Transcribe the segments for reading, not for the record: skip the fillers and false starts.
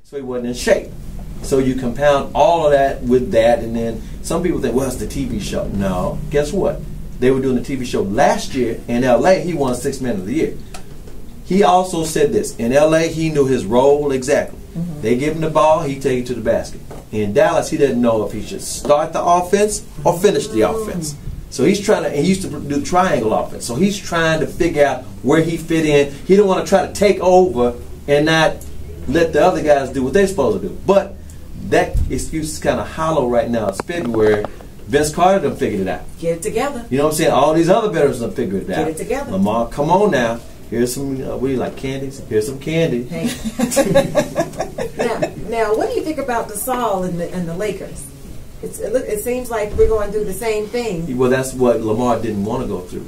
So he wasn't in shape. So you compound all of that with that, and then some people think, well, it's the TV show. No, guess what? They were doing the TV show last year in LA. He won 6th Man of the Year. He also said this. In LA, he knew his role exactly. They give him the ball, he take it to the basket. In Dallas, he didn't know if he should start the offense or finish the offense. So he's trying to, and he used to do triangle offense. So he's trying to figure out where he fit in. He don't want to try to take over and not let the other guys do what they're supposed to do. But that excuse is kind of hollow right now. It's February. Vince Carter done figured it out. Get it together. You know what I'm saying? All these other veterans done figured it out. Get it together. Lamar, come on now. Here's some, what do you like, candies? Here's some candy. Hey. now, what do you think about Gasol and the Lakers? It seems like we're going to do the same thing. Well, that's what Lamar didn't want to go through.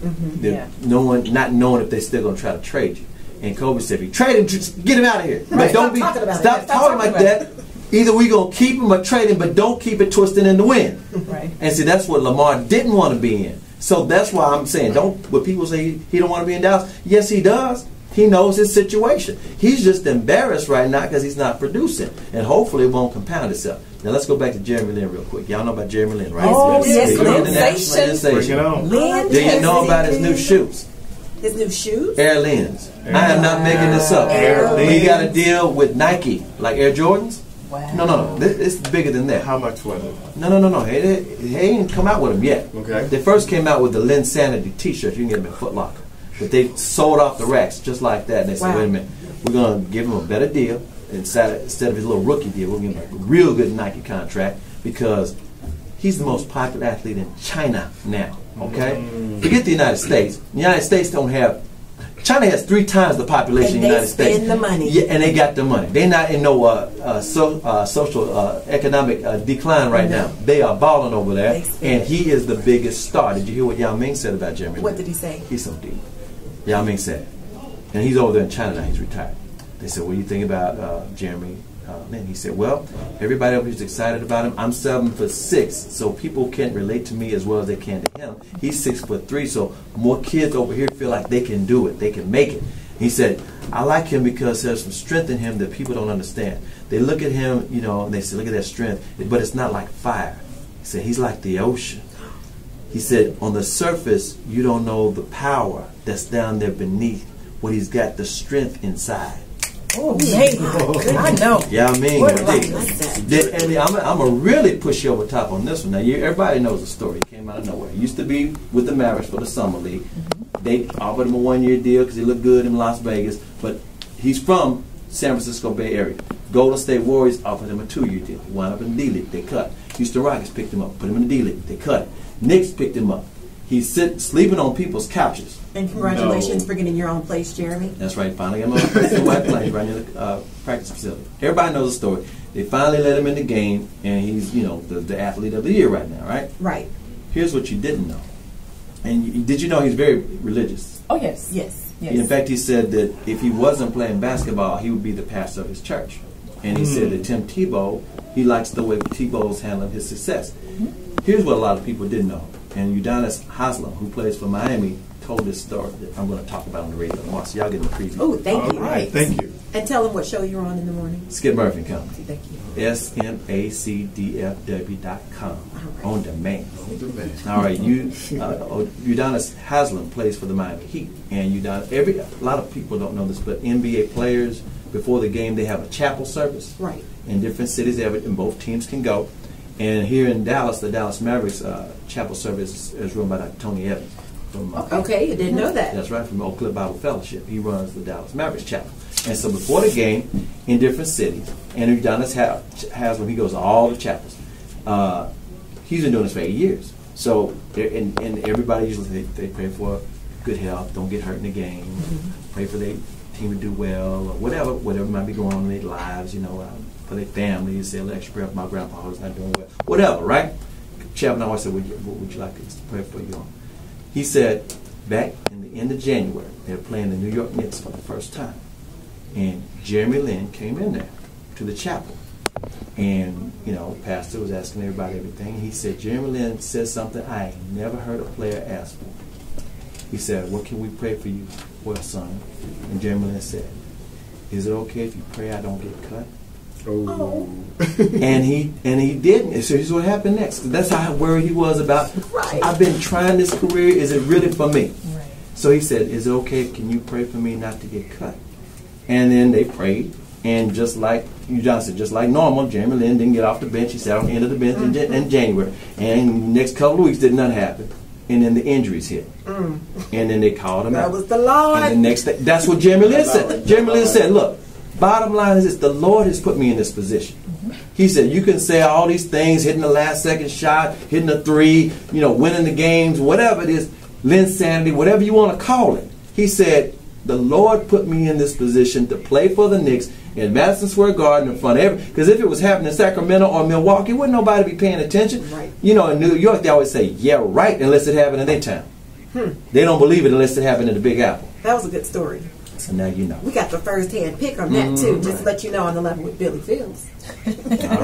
Not knowing if they're still going to try to trade you. And Kobe said, if you trade him, just get him out of here. Right. But don't stop talking like that. Either we're going to keep him or trade him, but don't keep it twisting in the wind. Right. And see, that's what Lamar didn't want to be in. So that's why I'm saying, when people say he don't want to be in Dallas, yes, he does. He knows his situation. He's just embarrassed right now because he's not producing. And hopefully it won't compound itself. Now let's go back to Jeremy Lin real quick. Y'all know about Jeremy Lin, right? Oh, yes, sensation. Bring it on. Do you know about his new shoes? His new shoes? Air Lens. I am not making this up. He got a deal with Nike, like Air Jordans. Wow. No. It's bigger than that. How much was it? No. He ain't come out with them yet. Okay. They first came out with the Lin Sanity T-shirts. You can get them at Foot Locker. But they sold off the racks just like that. And they said, wait a minute, we're going to give him a better deal. Instead of his little rookie deal, we're going to give him a real good Nike contract because he's the most popular athlete in China now. Okay? Forget the United States. The United States don't have... China has 3 times the population of the United States. And they spend the money. Yeah, and they got the money. They're not in no social economic decline right now. They are balling over there, and he is the biggest star. Did you hear what Yao Ming said about Jeremy? What did he say? He's so deep. Yao Ming said, and he's over there in China now. He's retired. They said, what do you think about Jeremy Lin? He said, well, everybody over here is excited about him. I'm 7'6", so people can't relate to me as well as they can to him. He's 6'3", so more kids over here feel like they can do it. They can make it. He said, I like him because there's some strength in him that people don't understand. They look at him, you know, and they say, look at that strength, but it's not like fire. He said, he's like the ocean. He said, on the surface, you don't know the power that's down there beneath what he's got, the strength inside. Oh, man. I know. Yeah, I mean, I'm going to really push you over top on this one. Now, everybody knows the story. He came out of nowhere. He used to be with the Mavericks for the Summer League. They offered him a 1-year deal because he looked good in Las Vegas. But he's from San Francisco Bay Area. Golden State Warriors offered him a 2-year deal. He wound up in the D-League. They cut. Houston Rockets picked him up, put him in the D-League. They cut. Knicks picked him up. He's sleeping on people's couches. And congratulations for getting your own place, Jeremy. That's right. Finally got my white plane right near the practice facility. Everybody knows the story. They finally let him in the game, and he's, you know, the athlete of the year right now, right? Right. Here's what you didn't know. And did you know he's very religious? Oh, yes. Yes. In fact, he said that if he wasn't playing basketball, he would be the pastor of his church. And he said that Tim Tebow, he likes the way Tebow's handling his success. Here's what a lot of people didn't know. And Udonis Haslem, who plays for Miami, told this story that I'm going to talk about on the radio tomorrow. So y'all get the preview. Oh, thank you. All right, thank you. And tell them what show you're on in the morning. Skip Murphy and Company. Thank you. SMACDFW.com. Right. On demand. On demand. All right, Udonis Haslem plays for the Miami Heat, and a lot of people don't know this, but NBA players before the game they have a chapel service. Right. In different cities, and both teams can go. And here in Dallas, the Dallas Mavericks chapel service is run by Dr. Tony Evans. From, okay, I didn't know that. That's right, from Oak Cliff Bible Fellowship. He runs the Dallas Mavericks chapel. And so before the game, in different cities, and Udonis Haslem, he goes to all the chapels. He's been doing this for 8 years. So, and everybody usually, they pray for good health, don't get hurt in the game, pray for their team to do well, or whatever might be going on in their lives, you know, for their families, say, let's pray for my grandpa who's not doing well, whatever, right? Chaplain always said, what would you like us to pray for you on? He said, back in the end of January, they were playing the New York Knicks for the first time. And Jeremy Lin came in there to the chapel. And, you know, pastor was asking everybody everything. He said, Jeremy Lin said something I ain't never heard a player ask for. He said, what can we pray for you for, son? And Jeremy Lin said, is it okay if you pray I don't get cut? Oh. and he didn't. So here's what happened next. That's how worried he was about. Right. I've been trying this career. Is it really for me? Right. So he said, "Is it okay? Can you pray for me not to get cut?" And then they prayed, and just like you Johnson, just like normal, Jeremy Lin didn't get off the bench. He sat on the end of the bench in January, and next couple of weeks did nothing happen. And then the injuries hit. And then they called him out. That was the Lord. And the next day, that's what Jeremy Lin said. Jeremy Lin said, look, bottom line is this, the Lord has put me in this position. He said, you can say all these things, hitting the last second shot, hitting the three, winning the games, whatever it is, Linsanity, whatever you want to call it. He said, the Lord put me in this position to play for the Knicks in Madison Square Garden in front of because if it was happening in Sacramento or Milwaukee, wouldn't nobody be paying attention. Right. In New York, they always say, yeah, right, unless it happened in their town. They don't believe it unless it happened in the Big Apple. That was a good story. So now you know. We got the first-hand pick on that, too, just to let you know on the level with Billy Fields. All right.